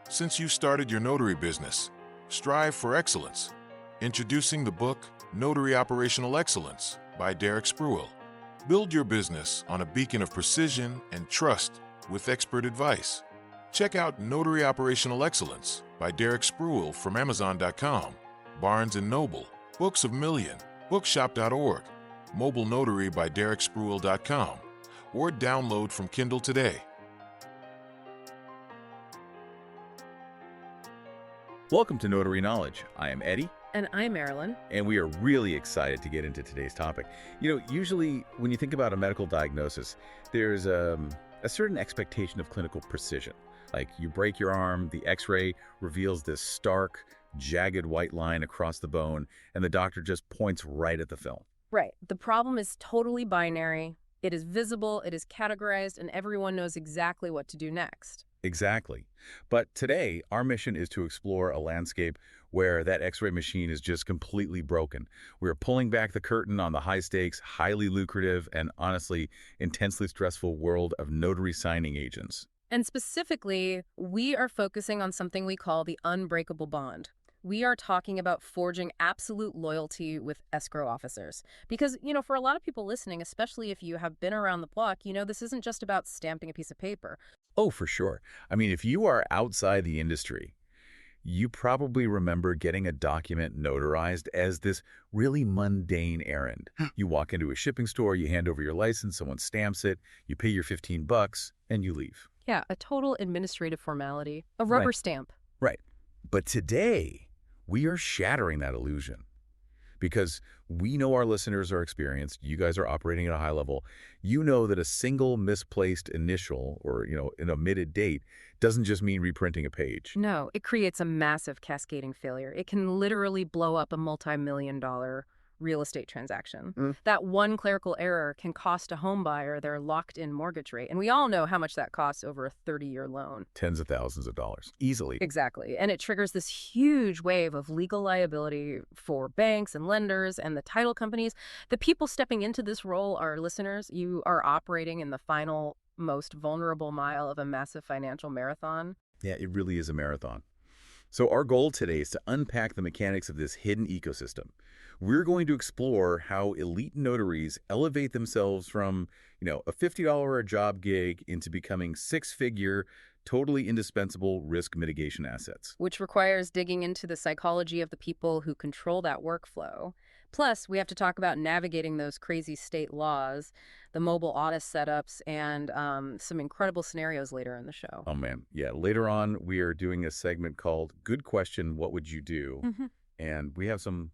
Since you started your notary business, strive for excellence. Introducing the book, Notary Operational Excellence by Derek Spruill. Build your business on a beacon of precision and trust with expert advice. Check out Notary Operational Excellence by Derek Spruill from Amazon.com, Barnes & Noble, Books of Million, Bookshop.org, Mobile Notary by DerekSpruill.com, or download from Kindle today. Welcome to Notary Knowledge. I am Eddie. And I'm Marylyn. And we are really excited to get into today's topic. You know, usually when you think about a medical diagnosis, there's a certain expectation of clinical precision. Like you break your arm, the x-ray reveals this stark, jagged white line across the bone, and the doctor just points right at the film. Right. The problem is totally binary. It is visible, it is categorized, and everyone knows exactly what to do next. Exactly. But today, our mission is to explore a landscape where that x-ray machine is just completely broken. We're pulling back the curtain on the high-stakes, highly lucrative, and honestly, intensely stressful world of notary signing agents. And specifically, we are focusing on something we call the unbreakable bond. We are talking about forging absolute loyalty with escrow officers. Because, for a lot of people listening, especially if you have been around the block, this isn't just about stamping a piece of paper. Oh, for sure. I mean, if you are outside the industry, you probably remember getting a document notarized as this really mundane errand. You walk into a shipping store, you hand over your license, someone stamps it, you pay your $15, and you leave. Yeah, a total administrative formality. A rubber stamp. Right. But today, we are shattering that illusion. Because we know our listeners are experienced, you guys are operating at a high level, you know that a single misplaced initial or, an omitted date doesn't just mean reprinting a page. No, it creates a massive cascading failure. It can literally blow up a multi-million-dollar real estate transaction. That one clerical error can cost a home buyer their locked-in mortgage rate. And we all know how much that costs over a 30-year loan. Tens of thousands of dollars, easily. Exactly. And it triggers this huge wave of legal liability for banks and lenders and the title companies. The people stepping into this role are listeners. You are operating in the final, most vulnerable mile of a massive financial marathon. Yeah, it really is a marathon. So our goal today is to unpack the mechanics of this hidden ecosystem. We're going to explore how elite notaries elevate themselves from, a $50 a job gig into becoming six-figure, totally indispensable risk mitigation assets. Which requires digging into the psychology of the people who control that workflow. Plus, we have to talk about navigating those crazy state laws, the mobile audit setups, and some incredible scenarios later in the show. Oh, man. Yeah, later on, we are doing a segment called Good Question, What Would You Do? And we have some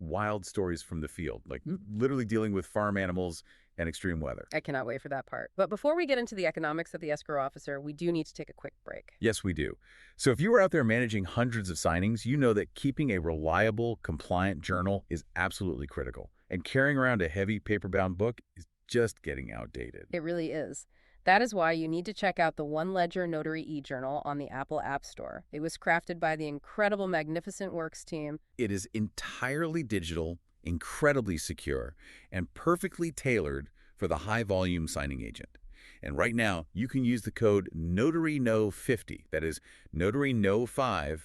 wild stories from the field, like literally dealing with farm animals and extreme weather. I cannot wait for that part. But before we get into the economics of the escrow officer, we do need to take a quick break. Yes, we do. So if you are out there managing hundreds of signings, you know that keeping a reliable, compliant journal is absolutely critical. And carrying around a heavy paper-bound book is just getting outdated. It really is. That is why you need to check out the One Ledger Notary e-journal on the Apple App Store. It was crafted by the incredible Magnificent Works team. It is entirely digital, incredibly secure, and perfectly tailored for the high-volume signing agent. And right now, you can use the code NOTARYKNOW50, that is NOTARYKNOW50,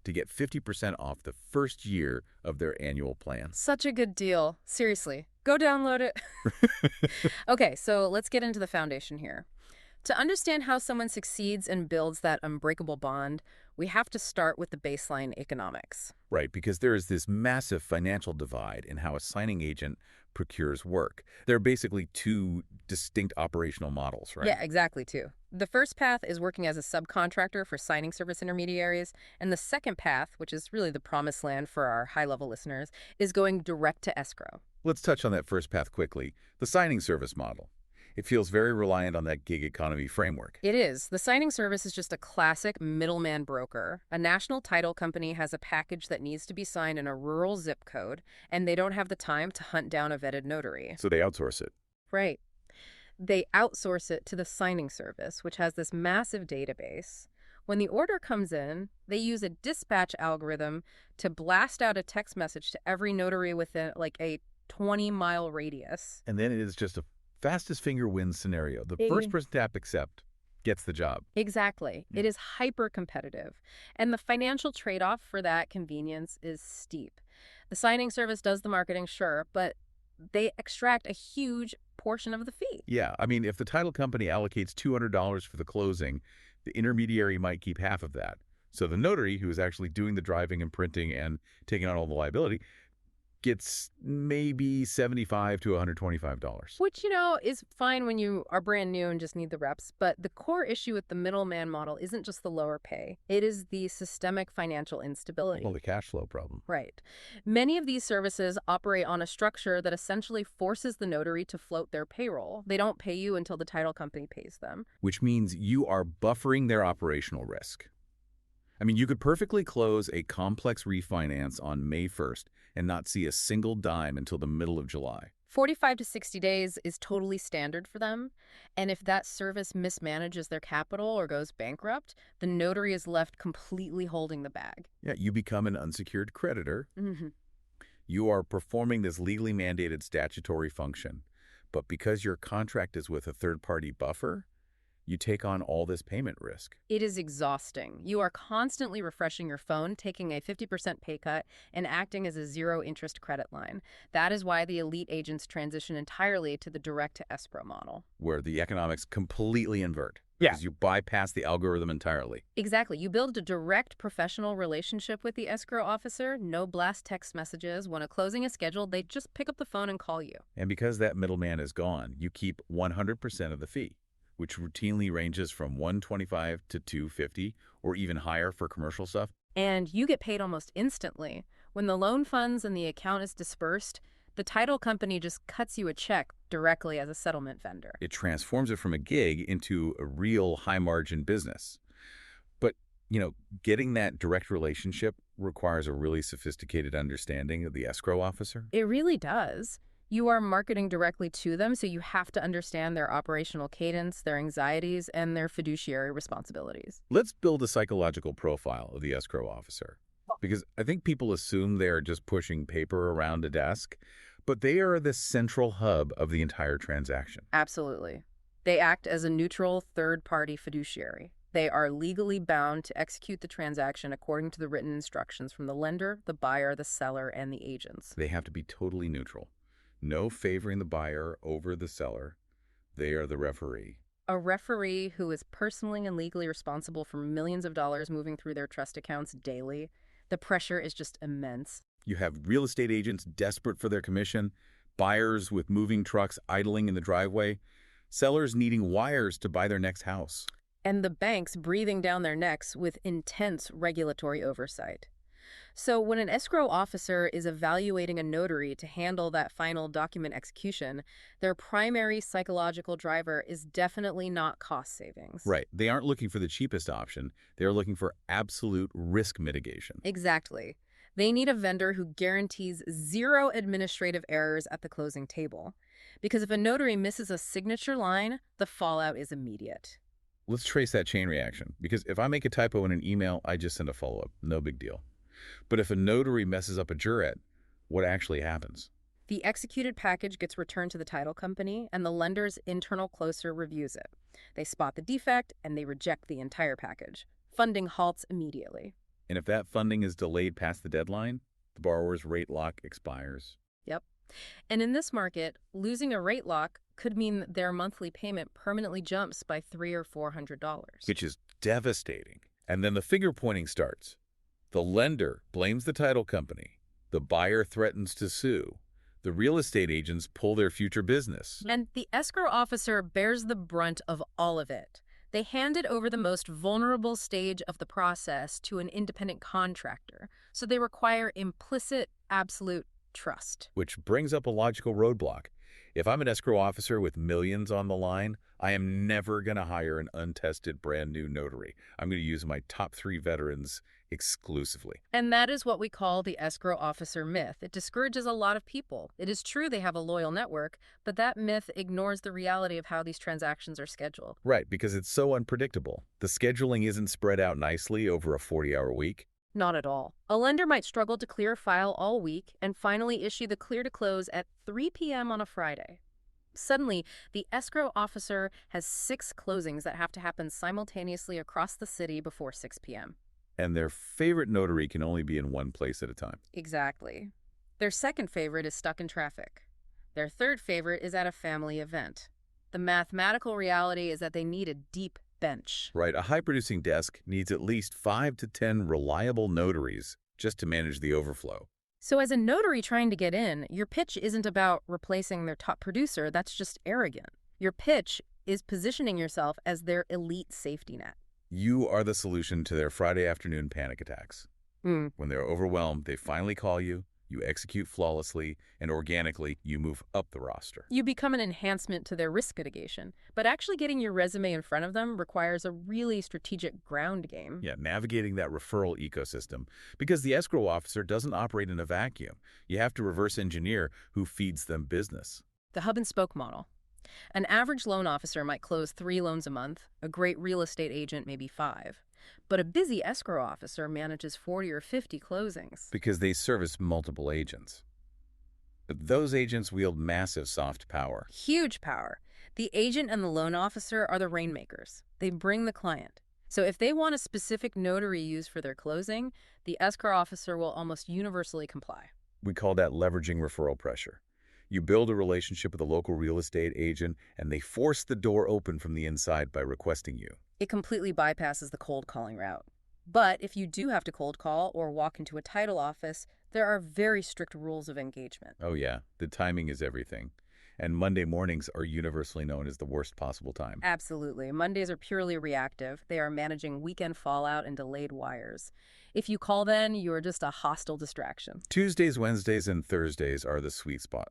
to get 50% off the first year of their annual plan. Such a good deal. Seriously. Go download it. Okay, so let's get into the foundation here. To understand how someone succeeds and builds that unbreakable bond, we have to start with the baseline economics. Right, because there is this massive financial divide in how a signing agent procures work. There are basically two distinct operational models, right? Yeah, exactly, two. The first path is working as a subcontractor for signing service intermediaries, and the second path, which is really the promised land for our high-level listeners, is going direct to escrow. Let's touch on that first path quickly, the signing service model. It feels very reliant on that gig economy framework. It is. The signing service is just a classic middleman broker. A national title company has a package that needs to be signed in a rural zip code, and they don't have the time to hunt down a vetted notary. So they outsource it. Right. They outsource it to the signing service, which has this massive database. When the order comes in, they use a dispatch algorithm to blast out a text message to every notary within like a 20-mile radius. And then it is just a fastest finger wins scenario. The first person to tap accept gets the job. Exactly. It is hyper-competitive. And the financial trade-off for that convenience is steep. The signing service does the marketing, sure, but they extract a huge portion of the fee. Yeah, I mean, if the title company allocates $200 for the closing, the intermediary might keep half of that. So the notary, who is actually doing the driving and printing and taking on all the liability, gets maybe $75 to $125. Which, is fine when you are brand new and just need the reps. But the core issue with the middleman model isn't just the lower pay. It is the systemic financial instability. Well, the cash flow problem. Right. Many of these services operate on a structure that essentially forces the notary to float their payroll. They don't pay you until the title company pays them. Which means you are buffering their operational risk. I mean, you could perfectly close a complex refinance on May 1st and not see a single dime until the middle of July. 45 to 60 days is totally standard for them. And if that service mismanages their capital or goes bankrupt, the notary is left completely holding the bag. Yeah, you become an unsecured creditor. Mm-hmm. You are performing this legally mandated statutory function. But because your contract is with a third-party buffer, you take on all this payment risk. It is exhausting. You are constantly refreshing your phone, taking a 50% pay cut, and acting as a zero-interest credit line. That is why the elite agents transition entirely to the direct-to-escrow model. Where the economics completely invert. Yeah. Because you bypass the algorithm entirely. Exactly. You build a direct professional relationship with the escrow officer, no blast text messages. When a closing is scheduled, they just pick up the phone and call you. And because that middleman is gone, you keep 100% of the fee, which routinely ranges from $125 to $250 or even higher for commercial stuff. And you get paid almost instantly. When the loan funds and the account is dispersed, the title company just cuts you a check directly as a settlement vendor. It transforms it from a gig into a real high-margin business. But, getting that direct relationship requires a really sophisticated understanding of the escrow officer. It really does. You are marketing directly to them, so you have to understand their operational cadence, their anxieties, and their fiduciary responsibilities. Let's build a psychological profile of the escrow officer, because I think people assume they're just pushing paper around a desk, but they are the central hub of the entire transaction. Absolutely. They act as a neutral third-party fiduciary. They are legally bound to execute the transaction according to the written instructions from the lender, the buyer, the seller, and the agents. They have to be totally neutral. No favoring the buyer over the seller. They are the referee. A referee who is personally and legally responsible for millions of dollars moving through their trust accounts daily. The pressure is just immense. You have real estate agents desperate for their commission, buyers with moving trucks idling in the driveway, sellers needing wires to buy their next house. And the banks breathing down their necks with intense regulatory oversight. So when an escrow officer is evaluating a notary to handle that final document execution, their primary psychological driver is definitely not cost savings. Right. They aren't looking for the cheapest option. They're looking for absolute risk mitigation. Exactly. They need a vendor who guarantees zero administrative errors at the closing table. Because if a notary misses a signature line, the fallout is immediate. Let's trace that chain reaction, because if I make a typo in an email, I just send a follow-up. No big deal. But if a notary messes up a jurat, what actually happens? The executed package gets returned to the title company, and the lender's internal closer reviews it. They spot the defect, and they reject the entire package. Funding halts immediately. And if that funding is delayed past the deadline, the borrower's rate lock expires. Yep. And in this market, losing a rate lock could mean their monthly payment permanently jumps by $300 or $400. Which is devastating. And then the finger pointing starts. The lender blames the title company. The buyer threatens to sue. The real estate agents pull their future business. And the escrow officer bears the brunt of all of it. They handed over the most vulnerable stage of the process to an independent contractor, so they require implicit, absolute trust. Which brings up a logical roadblock. If I'm an escrow officer with millions on the line, I am never going to hire an untested brand new notary. I'm going to use my top 3 veterans exclusively. And that is what we call the escrow officer myth. It discourages a lot of people. It is true they have a loyal network, but that myth ignores the reality of how these transactions are scheduled. Right, because it's so unpredictable. The scheduling isn't spread out nicely over a 40-hour week. Not at all. A lender might struggle to clear a file all week and finally issue the clear to close at 3 p.m. on a Friday. Suddenly, the escrow officer has 6 closings that have to happen simultaneously across the city before 6 p.m. And their favorite notary can only be in one place at a time. Exactly. Their second favorite is stuck in traffic. Their third favorite is at a family event. The mathematical reality is that they need a deep bench. Right, a high-producing desk needs at least 5 to 10 reliable notaries just to manage the overflow. So as a notary trying to get in, your pitch isn't about replacing their top producer. That's just arrogant. Your pitch is positioning yourself as their elite safety net. You are the solution to their Friday afternoon panic attacks. When they're overwhelmed, they finally call you, you execute flawlessly, and organically, you move up the roster. You become an enhancement to their risk mitigation, but actually getting your resume in front of them requires a really strategic ground game. Yeah, navigating that referral ecosystem. Because the escrow officer doesn't operate in a vacuum. You have to reverse engineer who feeds them business. The hub and spoke model. An average loan officer might close 3 loans a month, a great real estate agent maybe 5. But a busy escrow officer manages 40 or 50 closings. Because they service multiple agents. But those agents wield massive soft power. Huge power. The agent and the loan officer are the rainmakers. They bring the client. So if they want a specific notary used for their closing, the escrow officer will almost universally comply. We call that leveraging referral pressure. You build a relationship with a local real estate agent, and they force the door open from the inside by requesting you. It completely bypasses the cold calling route. But if you do have to cold call or walk into a title office, there are very strict rules of engagement. Oh yeah, the timing is everything. And Monday mornings are universally known as the worst possible time. Absolutely. Mondays are purely reactive. They are managing weekend fallout and delayed wires. If you call then, you are just a hostile distraction. Tuesdays, Wednesdays, and Thursdays are the sweet spot.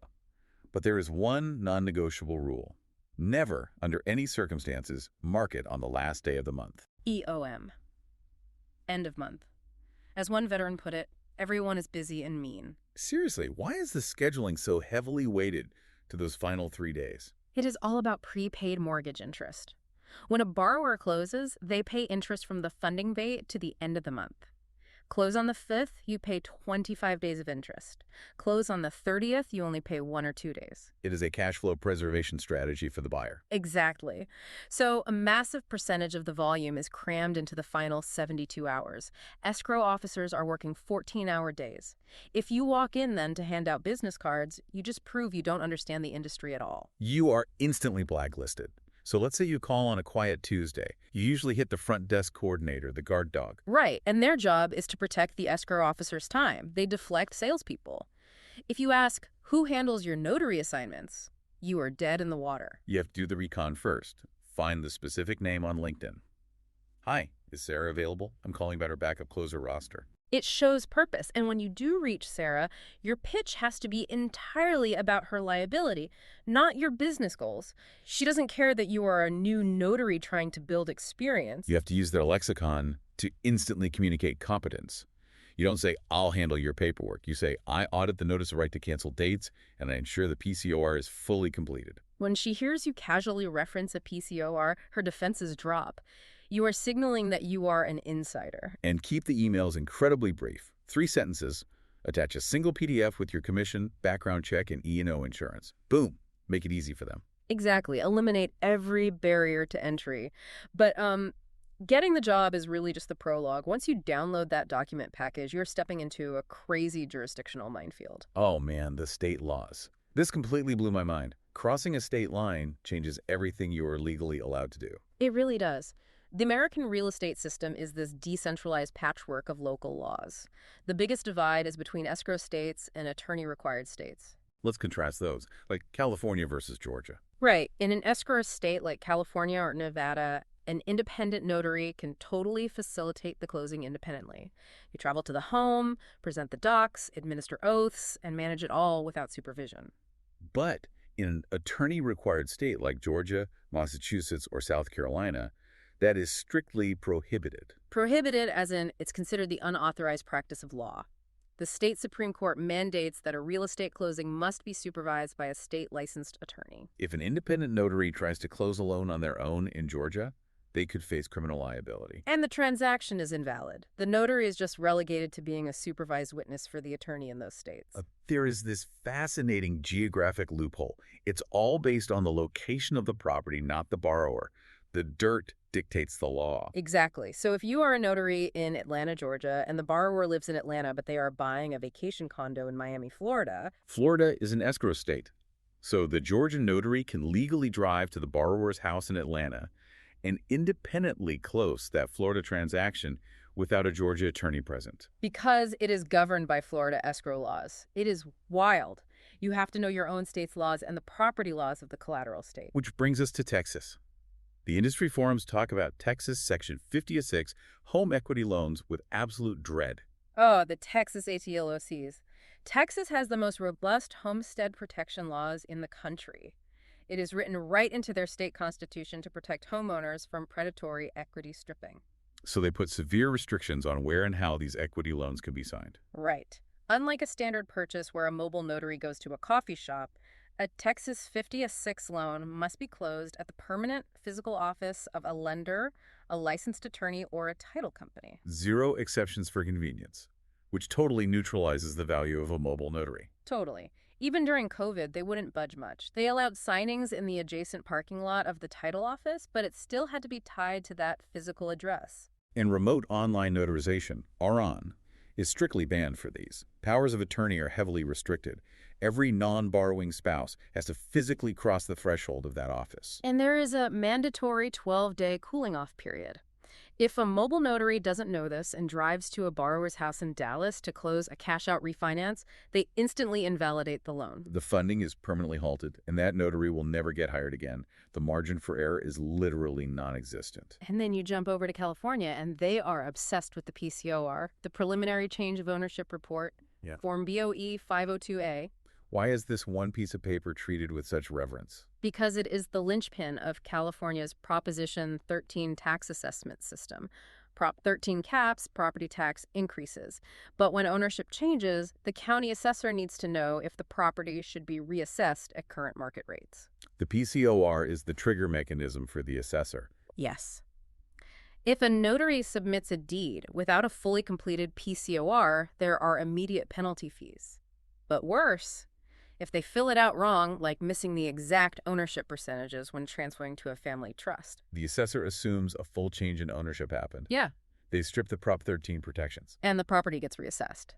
But there is one non-negotiable rule. Never, under any circumstances, market on the last day of the month. EOM. End of month. As one veteran put it, everyone is busy and mean. Seriously, why is the scheduling so heavily weighted to those final 3 days? It is all about prepaid mortgage interest. When a borrower closes, they pay interest from the funding date to the end of the month. Close on the 5th, you pay 25 days of interest. Close on the 30th, you only pay 1 or 2 days. It is a cash flow preservation strategy for the buyer. Exactly. So a massive percentage of the volume is crammed into the final 72 hours. Escrow officers are working 14-hour days. If you walk in then to hand out business cards, you just prove you don't understand the industry at all. You are instantly blacklisted. So let's say you call on a quiet Tuesday. You usually hit the front desk coordinator, the guard dog. Right, and their job is to protect the escrow officer's time. They deflect salespeople. If you ask, who handles your notary assignments, you are dead in the water. You have to do the recon first. Find the specific name on LinkedIn. Hi, is Sarah available? I'm calling about her backup closer roster. It shows purpose, and when you do reach Sarah, your pitch has to be entirely about her liability, not your business goals. She doesn't care that you are a new notary trying to build experience. You have to use their lexicon to instantly communicate competence. You don't say, I'll handle your paperwork. You say, I audit the notice of right to cancel dates, and I ensure the PCOR is fully completed. When she hears you casually reference a PCOR, her defenses drop. You are signaling that you are an insider. And keep the emails incredibly brief. 3 sentences. Attach a single PDF with your commission, background check, and E&O insurance. Boom. Make it easy for them. Exactly. Eliminate every barrier to entry. But getting the job is really just the prologue. Once you download that document package, you're stepping into a crazy jurisdictional minefield. Oh man, the state laws. This completely blew my mind. Crossing a state line changes everything you are legally allowed to do. It really does. The American real estate system is this decentralized patchwork of local laws. The biggest divide is between escrow states and attorney-required states. Let's contrast those, like California versus Georgia. Right. In an escrow state like California or Nevada, an independent notary can totally facilitate the closing independently. You travel to the home, present the docs, administer oaths, and manage it all without supervision. But in an attorney-required state like Georgia, Massachusetts, or South Carolina, that is strictly prohibited. Prohibited as in it's considered the unauthorized practice of law. The state Supreme Court mandates that a real estate closing must be supervised by a state licensed attorney. If an independent notary tries to close a loan on their own in Georgia, they could face criminal liability. And the transaction is invalid. The notary is just relegated to being a supervised witness for the attorney in those states. There is this fascinating geographic loophole. It's all based on the location of the property, not the borrower. The dirt dictates the law. Exactly. So if you are a notary in Atlanta, Georgia, and the borrower lives in Atlanta, but they are buying a vacation condo in Miami, Florida. Florida is an escrow state. So the Georgia notary can legally drive to the borrower's house in Atlanta and independently close that Florida transaction without a Georgia attorney present. Because it is governed by Florida escrow laws. It is wild. You have to know your own state's laws and the property laws of the collateral state. Which brings us to Texas. The industry forums talk about Texas Section 50-6 home equity loans with absolute dread. Oh, the Texas ATLOCs. Texas has the most robust homestead protection laws in the country. It is written right into their state constitution to protect homeowners from predatory equity stripping. So they put severe restrictions on where and how these equity loans can be signed. Right. Unlike a standard purchase where a mobile notary goes to a coffee shop, a Texas 50-6 loan must be closed at the permanent physical office of a lender, a licensed attorney, or a title company. Zero exceptions for convenience, which totally neutralizes the value of a mobile notary. Totally. Even during COVID, they wouldn't budge much. They allowed signings in the adjacent parking lot of the title office, but it still had to be tied to that physical address. And remote online notarization, RON, is strictly banned for these. Powers of attorney are heavily restricted. Every non-borrowing spouse has to physically cross the threshold of that office. And there is a mandatory 12-day cooling-off period. If a mobile notary doesn't know this and drives to a borrower's house in Dallas to close a cash-out refinance, they instantly invalidate the loan. The funding is permanently halted, and that notary will never get hired again. The margin for error is literally non-existent. And then you jump over to California, and they are obsessed with the PCOR, the Preliminary Change of Ownership Report, Form BOE 502A. Why is this one piece of paper treated with such reverence? Because it is the linchpin of California's Proposition 13 tax assessment system. Prop 13 caps property tax increases. But when ownership changes, the county assessor needs to know if the property should be reassessed at current market rates. The PCOR is the trigger mechanism for the assessor. Yes. If a notary submits a deed without a fully completed PCOR, there are immediate penalty fees. But worse, if they fill it out wrong, like missing the exact ownership percentages when transferring to a family trust. The assessor assumes a full change in ownership happened. Yeah. They strip the Prop 13 protections. And the property gets reassessed.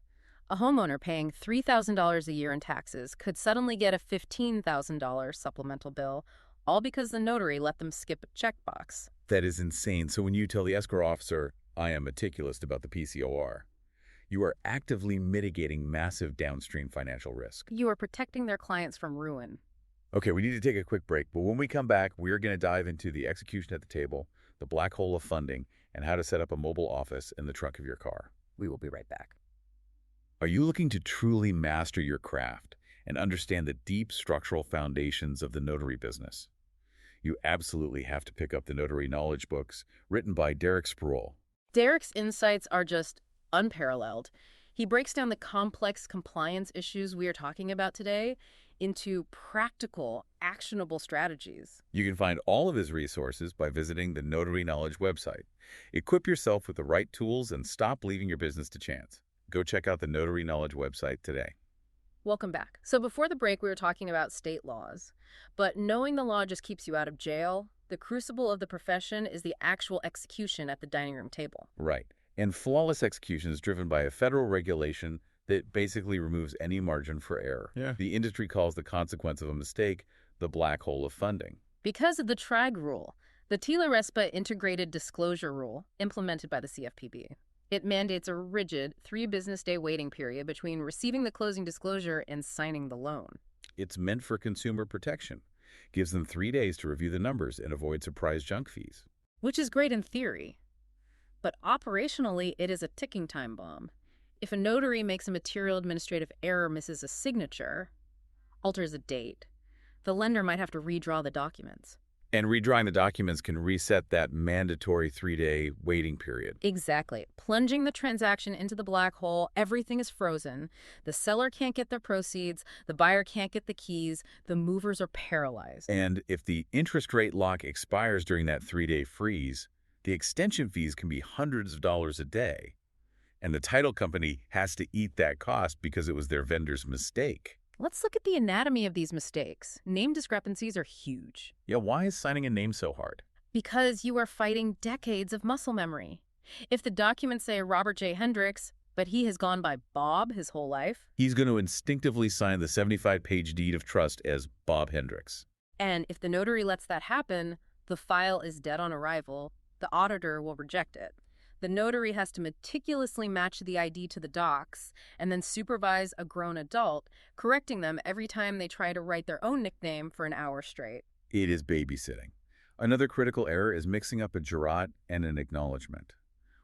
A homeowner paying $3,000 a year in taxes could suddenly get a $15,000 supplemental bill, all because the notary let them skip a checkbox. That is insane. So when you tell the escrow officer, I am meticulous about the PCOR, you are actively mitigating massive downstream financial risk. You are protecting their clients from ruin. Okay, we need to take a quick break, but when we come back, we're going to dive into the execution at the table, the black hole of funding, and how to set up a mobile office in the trunk of your car. We will be right back. Are you looking to truly master your craft and understand the deep structural foundations of the notary business? You absolutely have to pick up the Notary Knowledge books written by Derek Spruill. Derek's insights are just unparalleled. He breaks down the complex compliance issues we are talking about today into practical, actionable strategies. You can find all of his resources by visiting the Notary Knowledge website. Equip yourself with the right tools and stop leaving your business to chance. Go check out the Notary Knowledge website today. Welcome back. So before the break, we were talking about state laws. But knowing the law just keeps you out of jail. The crucible of the profession is the actual execution at the dining room table. Right. And flawless execution is driven by a federal regulation that basically removes any margin for error. The industry calls the consequence of a mistake the black hole of funding. Because of the TRAG rule, the TILA-RESPA integrated disclosure rule implemented by the CFPB. It mandates a rigid 3-business-day waiting period between receiving the closing disclosure and signing the loan. It's meant for consumer protection. Gives them 3 days to review the numbers and avoid surprise junk fees. Which is great in theory. But operationally, it is a ticking time bomb. If a notary makes a material administrative error, misses a signature, alters a date, the lender might have to redraw the documents. And redrawing the documents can reset that mandatory 3-day waiting period. Exactly. Plunging the transaction into the black hole, everything is frozen. The seller can't get their proceeds, the buyer can't get the keys, the movers are paralyzed. And if the interest rate lock expires during that 3-day freeze, the extension fees can be hundreds of dollars a day. And the title company has to eat that cost because it was their vendor's mistake. Let's look at the anatomy of these mistakes. Name discrepancies are huge. Yeah, why is signing a name so hard? Because you are fighting decades of muscle memory. If the documents say Robert J. Hendricks, but he has gone by Bob his whole life, He's going to instinctively sign the 75-page deed of trust as Bob Hendricks. and if the notary lets that happen, the file is dead on arrival, the auditor will reject it. The notary has to meticulously match the ID to the docs and then supervise a grown adult, correcting them every time they try to write their own nickname for an hour straight. It is babysitting. Another critical error is mixing up a jurat and an acknowledgement.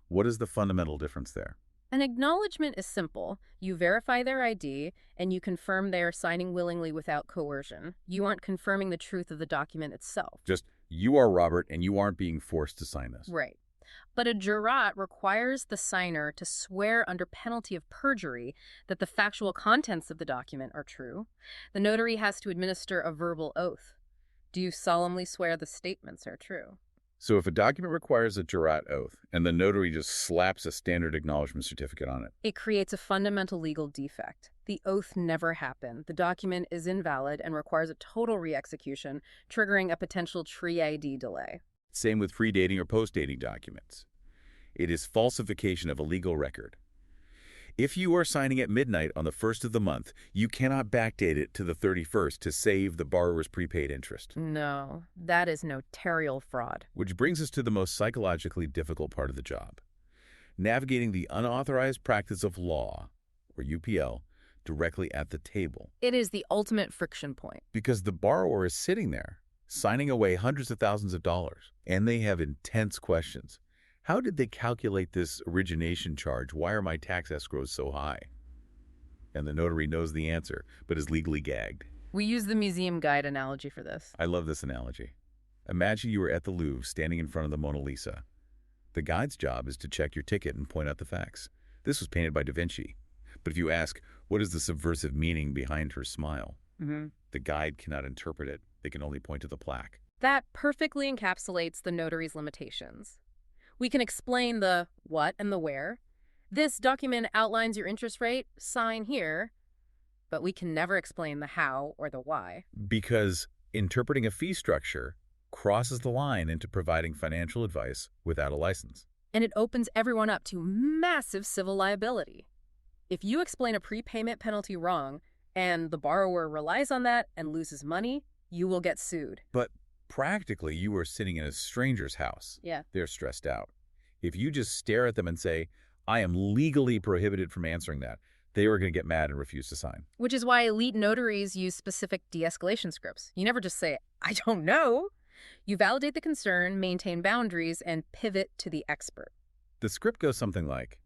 What is the fundamental difference there? An acknowledgement is simple. You verify their ID, and you confirm they are signing willingly without coercion. You aren't confirming the truth of the document itself. Just, you are Robert and you aren't being forced to sign this. Right. But a jurat requires the signer to swear under penalty of perjury that the factual contents of the document are true. The notary has to administer a verbal oath. Do you solemnly swear the statements are true? So if a document requires a jurat oath and the notary just slaps a standard acknowledgement certificate on it, It creates a fundamental legal defect. The oath never happened. The document is invalid and requires a total re-execution, triggering a potential tree ID delay. same with pre-dating or post-dating documents. It is falsification of a legal record. If you are signing at midnight on the 1st of the month, you cannot backdate it to the 31st to save the borrower's prepaid interest. No, that is notarial fraud. Which brings us to the most psychologically difficult part of the job: navigating the unauthorized practice of law, or UPL, directly at the table. It is the ultimate friction point. Because the borrower is sitting there, signing away hundreds of thousands of dollars, and they have intense questions. How did they calculate this origination charge? Why are my tax escrows so high? And the notary knows the answer, but is legally gagged. We use the museum guide analogy for this. I love this analogy. Imagine you were at the Louvre standing in front of the Mona Lisa. The guide's job is to check your ticket and point out the facts. This was painted by Da Vinci. But if you ask, what is the subversive meaning behind her smile? The guide cannot interpret it. They can only point to the plaque. That perfectly encapsulates the notary's limitations. We can explain the what and the where. This document outlines your interest rate, sign here. But we can never explain the how or the why. Because interpreting a fee structure crosses the line into providing financial advice without a license. And it opens everyone up to massive civil liability. If you explain a prepayment penalty wrong, and the borrower relies on that and loses money, you will get sued. But practically, you are sitting in a stranger's house. Yeah. They're stressed out. If you just stare at them and say, I am legally prohibited from answering that, they are going to get mad and refuse to sign. Which is why elite notaries use specific de-escalation scripts. You never just say, I don't know. You validate the concern, maintain boundaries, and pivot to the expert. The script goes something like,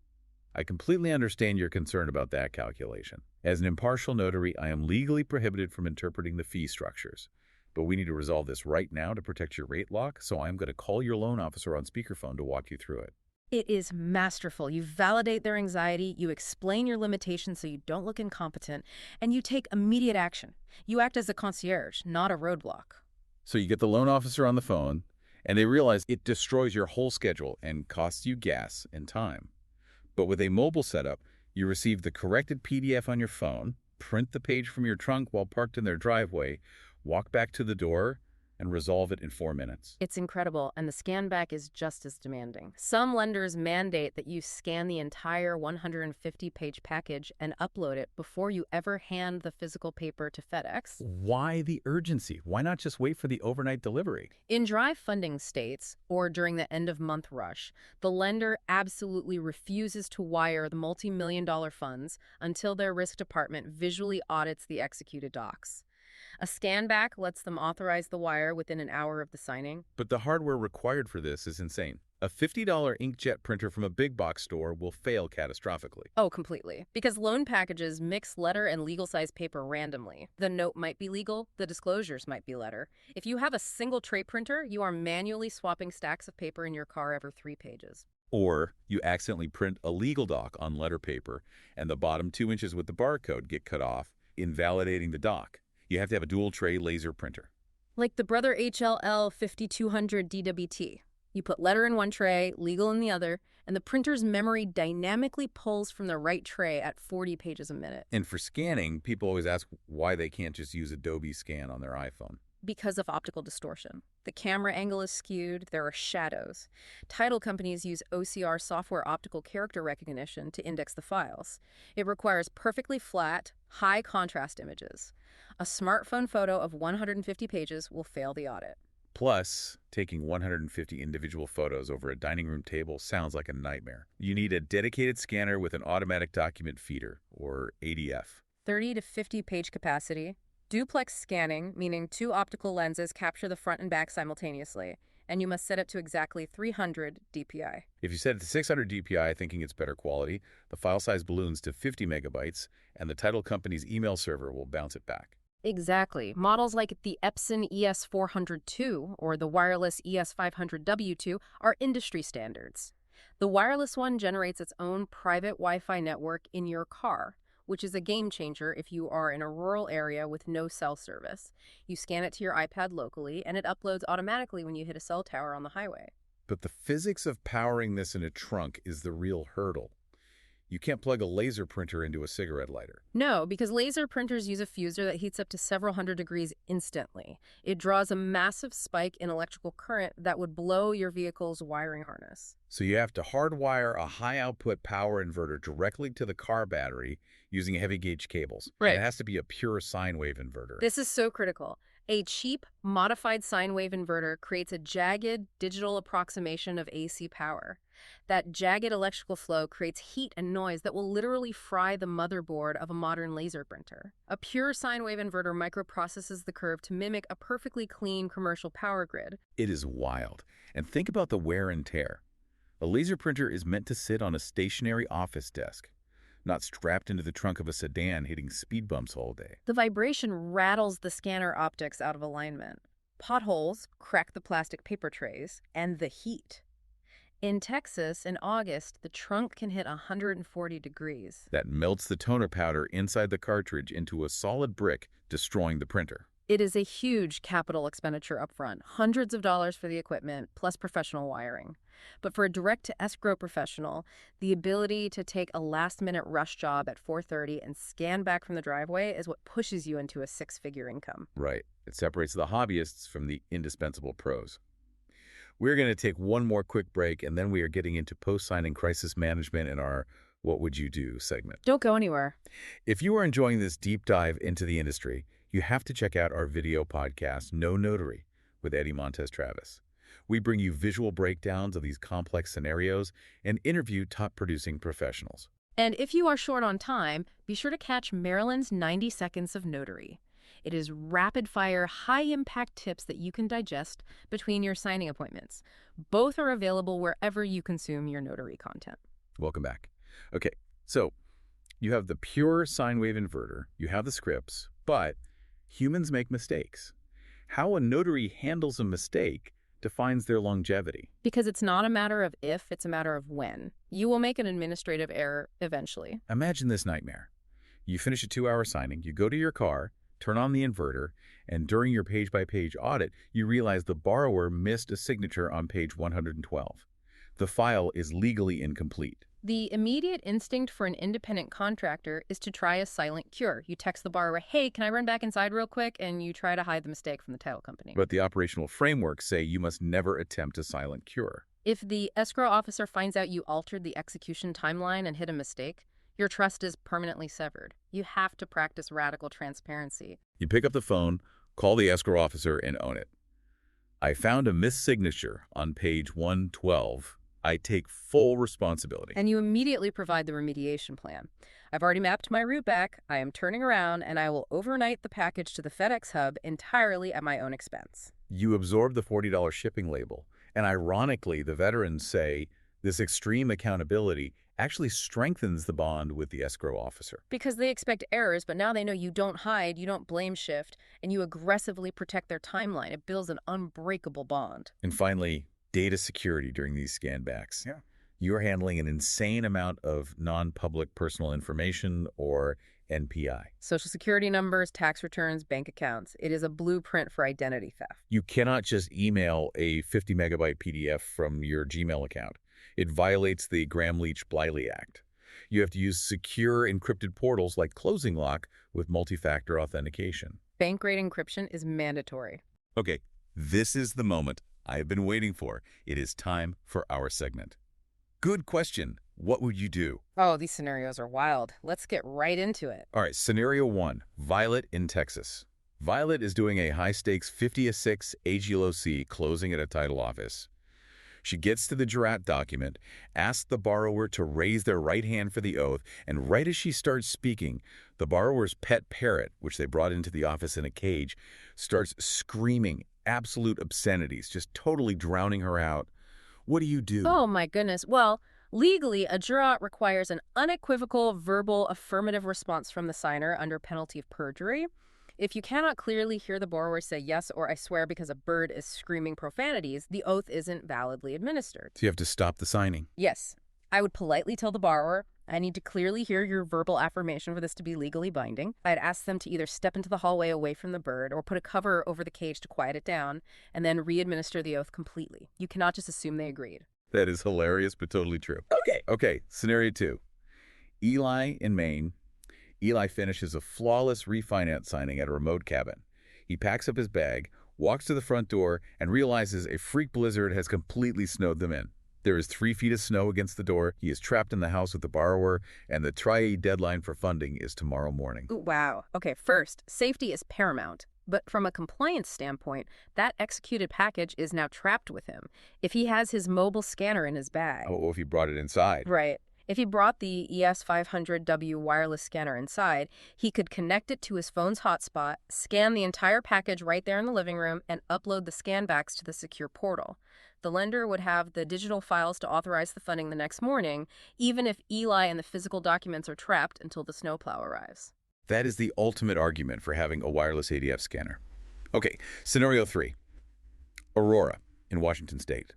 I completely understand your concern about that calculation. As an impartial notary, I am legally prohibited from interpreting the fee structures. But we need to resolve this right now to protect your rate lock, so I'm going to call your loan officer on speakerphone to walk you through it. It is masterful. You validate their anxiety, you explain your limitations so you don't look incompetent, and you take immediate action. You act as a concierge, not a roadblock. So you get the loan officer on the phone, and they realize it destroys your whole schedule and costs you gas and time. But with a mobile setup, you receive the corrected PDF on your phone, print the page from your trunk while parked in their driveway, walk back to the door, and resolve it in 4 minutes. It's incredible, and the scan back is just as demanding. Some lenders mandate that you scan the entire 150-page package and upload it before you ever hand the physical paper to FedEx. Why the urgency? Why not just wait for the overnight delivery? In dry funding states, or during the end-of-month rush, the lender absolutely refuses to wire the multi-million-dollar funds until their risk department visually audits the executed docs. A scan back lets them authorize the wire within an hour of the signing. But the hardware required for this is insane. A $50 inkjet printer from a big box store will fail catastrophically. Oh, completely. Because loan packages mix letter and legal-size paper randomly. The note might be legal, the disclosures might be letter. If you have a single tray printer, you are manually swapping stacks of paper in your car every 3 pages. Or you accidentally print a legal doc on letter paper, and the bottom 2 inches with the barcode get cut off, invalidating the doc. You have to have a dual-tray laser printer. Like the Brother HLL 5200 DWT. You put letter in one tray, legal in the other, and the printer's memory dynamically pulls from the right tray at 40 pages a minute. And for scanning, people always ask why they can't just use Adobe Scan on their iPhone. Because of optical distortion. The camera angle is skewed, there are shadows. Title companies use OCR software optical character recognition to index the files. It requires perfectly flat, high contrast images. A smartphone photo of 150 pages will fail the audit. Plus, taking 150 individual photos over a dining room table sounds like a nightmare. You need a dedicated scanner with an automatic document feeder, or ADF. 30 to 50 page capacity. Duplex scanning, meaning 2 optical lenses capture the front and back simultaneously, and you must set it to exactly 300 DPI. If you set it to 600 DPI thinking it's better quality, the file size balloons to 50 megabytes, and the title company's email server will bounce it back. Exactly. Models like the Epson ES402 or the wireless ES500W2 are industry standards. The wireless one generates its own private Wi-Fi network in your car, which is a game changer if you are in a rural area with no cell service. You scan it to your iPad locally, and it uploads automatically when you hit a cell tower on the highway. But the physics of powering this in a trunk is the real hurdle. You can't plug a laser printer into a cigarette lighter. No, because laser printers use a fuser that heats up to several hundred degrees instantly. It draws a massive spike in electrical current that would blow your vehicle's wiring harness. So you have to hardwire a high-output power inverter directly to the car battery using heavy-gauge cables. Right. And it has to be a pure sine wave inverter. This is so critical. A cheap, modified sine wave inverter creates a jagged, digital approximation of AC power. That jagged electrical flow creates heat and noise that will literally fry the motherboard of a modern laser printer. A pure sine wave inverter microprocesses the curve to mimic a perfectly clean commercial power grid. It is wild. And think about the wear and tear. A laser printer is meant to sit on a stationary office desk, not strapped into the trunk of a sedan hitting speed bumps all day. The vibration rattles the scanner optics out of alignment. Potholes crack the plastic paper trays, and the heat. In Texas, in August, the trunk can hit 140 degrees. That melts the toner powder inside the cartridge into a solid brick, destroying the printer. It is a huge capital expenditure upfront, hundreds of dollars for the equipment, plus professional wiring. But for a direct-to-escrow professional, the ability to take a last-minute rush job at 4:30 and scan back from the driveway is what pushes you into a 6-figure income. Right. It separates the hobbyists from the indispensable pros. We're going to take one more quick break, and then we are getting into post-signing crisis management in our What Would You Do segment. Don't go anywhere. If you are enjoying this deep dive into the industry, you have to check out our video podcast, No Notary, with Eddie Montes Travis. We bring you visual breakdowns of these complex scenarios and interview top producing professionals. And if you are short on time, be sure to catch Marylyn's 90 Seconds of Notary. It is rapid-fire, high-impact tips that you can digest between your signing appointments. Both are available wherever you consume your notary content. Welcome back. Okay, so you have the pure sine wave inverter, you have the scripts, but humans make mistakes. How a notary handles a mistake defines their longevity. Because it's not a matter of if, it's a matter of when. You will make an administrative error eventually. Imagine this nightmare. You finish a 2-hour signing, you go to your car, turn on the inverter, and during your page-by-page audit, you realize the borrower missed a signature on page 112. The file is legally incomplete. The immediate instinct for an independent contractor is to try a silent cure. You text the borrower, hey, can I run back inside real quick? And you try to hide the mistake from the title company. But the operational frameworks say you must never attempt a silent cure. If the escrow officer finds out you altered the execution timeline and hid a mistake, your trust is permanently severed. You have to practice radical transparency. You pick up the phone, call the escrow officer, and own it. I found a missed signature on page 112. I take full responsibility. And you immediately provide the remediation plan. I've already mapped my route back, I am turning around, and I will overnight the package to the FedEx hub entirely at my own expense. You absorb the $40 shipping label. And ironically, the veterans say this extreme accountability actually strengthens the bond with the escrow officer. Because they expect errors, but now they know you don't hide, you don't blame shift, and you aggressively protect their timeline. It builds an unbreakable bond. And finally, data security during these scanbacks. Yeah. You're handling an insane amount of non-public personal information, or NPI. Social security numbers, tax returns, bank accounts. It is a blueprint for identity theft. You cannot just email a 50-megabyte PDF from your Gmail account. It violates the Gramm-Leach-Bliley Act. You have to use secure encrypted portals like Closing Lock with multi-factor authentication. Bank-grade encryption is mandatory. Okay, this is the moment I have been waiting for. It is time for our segment. Good question. What would you do? Oh, these scenarios are wild. Let's get right into it. All right, scenario 1, Violet in Texas. Violet is doing a high-stakes 50-6 AGLOC closing at a title office. She gets to the jurat document, asks the borrower to raise their right hand for the oath, and right as she starts speaking, the borrower's pet parrot, which they brought into the office in a cage, starts screaming absolute obscenities, just totally drowning her out. What do you do? Oh, my goodness. Well, legally, a jurat requires an unequivocal verbal affirmative response from the signer under penalty of perjury. If you cannot clearly hear the borrower say yes or I swear because a bird is screaming profanities, the oath isn't validly administered. So you have to stop the signing. Yes. I would politely tell the borrower, I need to clearly hear your verbal affirmation for this to be legally binding. I'd ask them to either step into the hallway away from the bird or put a cover over the cage to quiet it down, and then re-administer the oath completely. You cannot just assume they agreed. That is hilarious, but totally true. Okay, scenario 2. Eli in Maine. Eli finishes a flawless refinance signing at a remote cabin. He packs up his bag, walks to the front door, and realizes a freak blizzard has completely snowed them in. There is 3 feet of snow against the door. He is trapped in the house with the borrower, and the triad deadline for funding is tomorrow morning. Ooh, wow. Okay, first, safety is paramount. But from a compliance standpoint, that executed package is now trapped with him. If he has his mobile scanner in his bag. Oh, if he brought it inside. Right. If he brought the ES500W wireless scanner inside, he could connect it to his phone's hotspot, scan the entire package right there in the living room, and upload the scanbacks to the secure portal. The lender would have the digital files to authorize the funding the next morning, even if Eli and the physical documents are trapped until the snowplow arrives. That is the ultimate argument for having a wireless ADF scanner. Okay, scenario 3. Aurora in Washington State.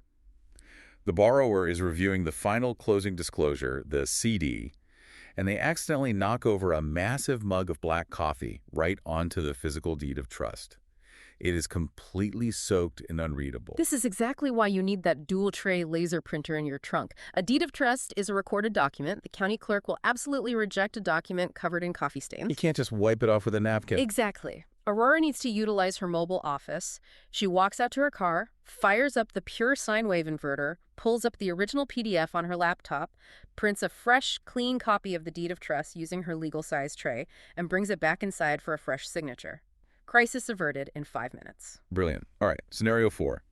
The borrower is reviewing the final closing disclosure, the CD, and they accidentally knock over a massive mug of black coffee right onto the physical deed of trust. It is completely soaked and unreadable. This is exactly why you need that dual-tray laser printer in your trunk. A deed of trust is a recorded document. The county clerk will absolutely reject a document covered in coffee stains. You can't just wipe it off with a napkin. Exactly. Aurora needs to utilize her mobile office. She walks out to her car, fires up the pure sine wave inverter, pulls up the original PDF on her laptop, prints a fresh, clean copy of the deed of trust using her legal-size tray, and brings it back inside for a fresh signature. Crisis averted in 5 minutes. Brilliant. All right, scenario 4.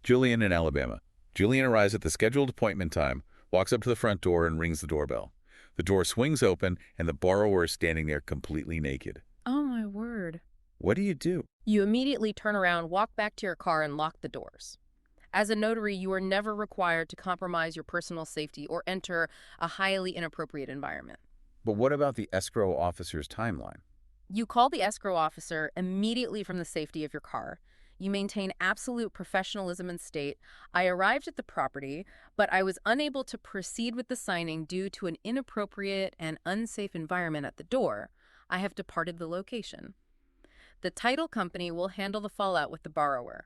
Julian in Alabama. Julian arrives at the scheduled appointment time, walks up to the front door, and rings the doorbell. The door swings open, and the borrower is standing there completely naked. Oh, my word. What do you do? You immediately turn around, walk back to your car, and lock the doors. As a notary, you are never required to compromise your personal safety or enter a highly inappropriate environment. But what about the escrow officer's timeline? You call the escrow officer immediately from the safety of your car. You maintain absolute professionalism and state. I arrived at the property, but I was unable to proceed with the signing due to an inappropriate and unsafe environment at the door. I have departed the location. The title company will handle the fallout with the borrower.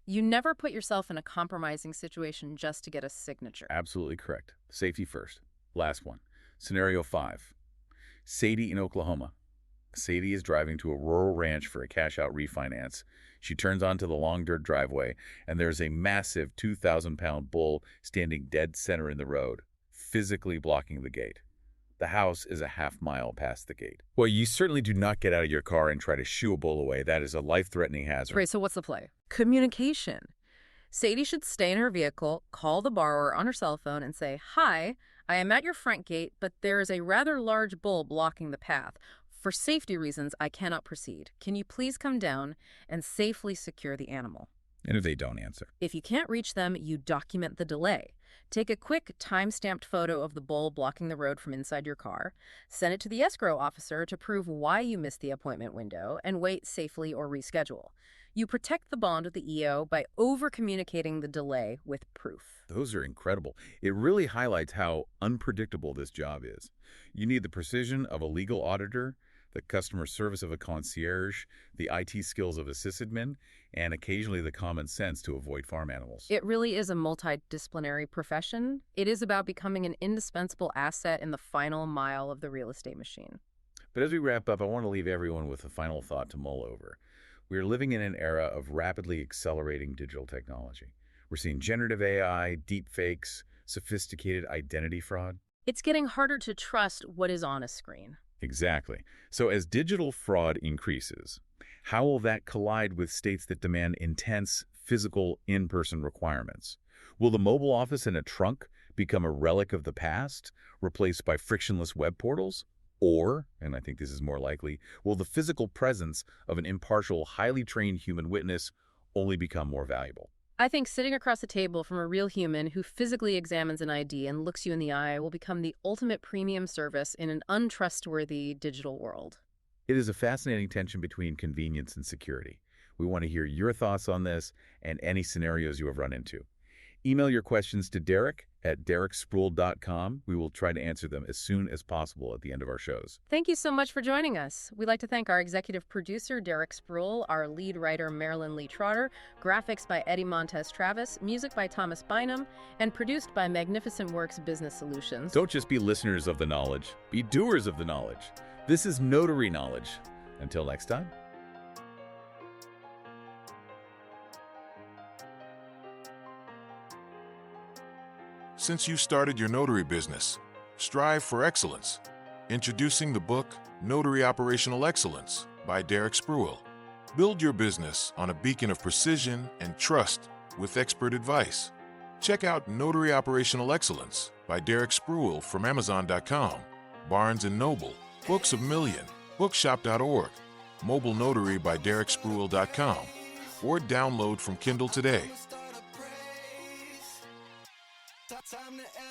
You never put yourself in a compromising situation just to get a signature. Absolutely correct. Safety first. Last one. Scenario 5. Sadie in Oklahoma. Sadie is driving to a rural ranch for a cash-out refinance. She turns onto the long dirt driveway, and there's a massive 2,000-pound bull standing dead center in the road, physically blocking the gate. The house is a half-mile past the gate. Well, you certainly do not get out of your car and try to shoo a bull away. That is a life-threatening hazard. Right, so what's the play? Communication. Sadie should stay in her vehicle, call the borrower on her cell phone, and say, "Hi, I am at your front gate, but there is a rather large bull blocking the path. For safety reasons, I cannot proceed. Can you please come down and safely secure the animal?" And if they don't answer? If you can't reach them, you document the delay. Take a quick time-stamped photo of the bull blocking the road from inside your car, send it to the escrow officer to prove why you missed the appointment window, and wait safely or reschedule. You protect the bond with the EO by over-communicating the delay with proof. Those are incredible. It really highlights how unpredictable this job is. You need the precision of a legal auditor, the customer service of a concierge, the IT skills of a sysadmin, and occasionally the common sense to avoid farm animals. It really is a multidisciplinary profession. It is about becoming an indispensable asset in the final mile of the real estate machine. But as we wrap up, I want to leave everyone with a final thought to mull over. We are living in an era of rapidly accelerating digital technology. We're seeing generative AI, deepfakes, sophisticated identity fraud. It's getting harder to trust what is on a screen. Exactly. So as digital fraud increases, how will that collide with states that demand intense physical in-person requirements? Will the mobile office in a trunk become a relic of the past, replaced by frictionless web portals? Or, and I think this is more likely, will the physical presence of an impartial, highly trained human witness only become more valuable? I think sitting across the table from a real human who physically examines an ID and looks you in the eye will become the ultimate premium service in an untrustworthy digital world. It is a fascinating tension between convenience and security. We want to hear your thoughts on this and any scenarios you have run into. Email your questions to Derek at dereksproul.com. We will try to answer them as soon as possible at the end of our shows. Thank you so much for joining us. We'd like to thank our executive producer, Derek Sproul, our lead writer, Marylyn Lee Trotter, graphics by Eddie Montes Travis, music by Thomas Bynum, and produced by Magnificent Works Business Solutions. Don't just be listeners of the knowledge, be doers of the knowledge. This is Notary Knowledge. Until next time. Since you started your notary business, strive for excellence. Introducing the book, Notary Operational Excellence by Derek Sproul. Build your business on a beacon of precision and trust with expert advice. Check out Notary Operational Excellence by Derek Sproul from Amazon.com, Barnes & Noble, Books of Million, Bookshop.org, Mobile Notary by DerekSproul.com, or download from Kindle today. Time to